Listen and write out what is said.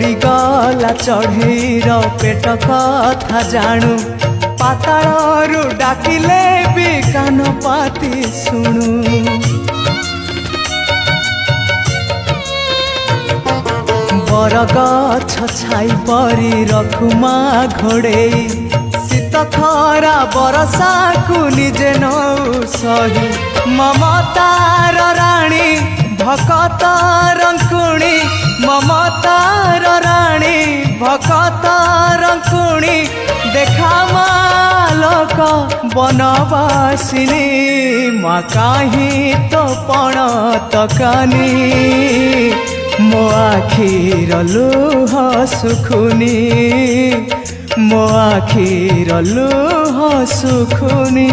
कोई गला चढ़ेर पेट कथा जानू पातालू डाकिले भी कान पाती शुणु बरगछ छाई परी रखुमा घोड़े शीत खरा बरसा को निजे नौ सही ममतार राणी भकत रंकुणी ममतार राणी भकत रंकुणी देखा मालक बनवासिनी माँ कहीं तो पण तकानी मो आखिर लुह सुखुनी मो आखिर लुह सुखुनी।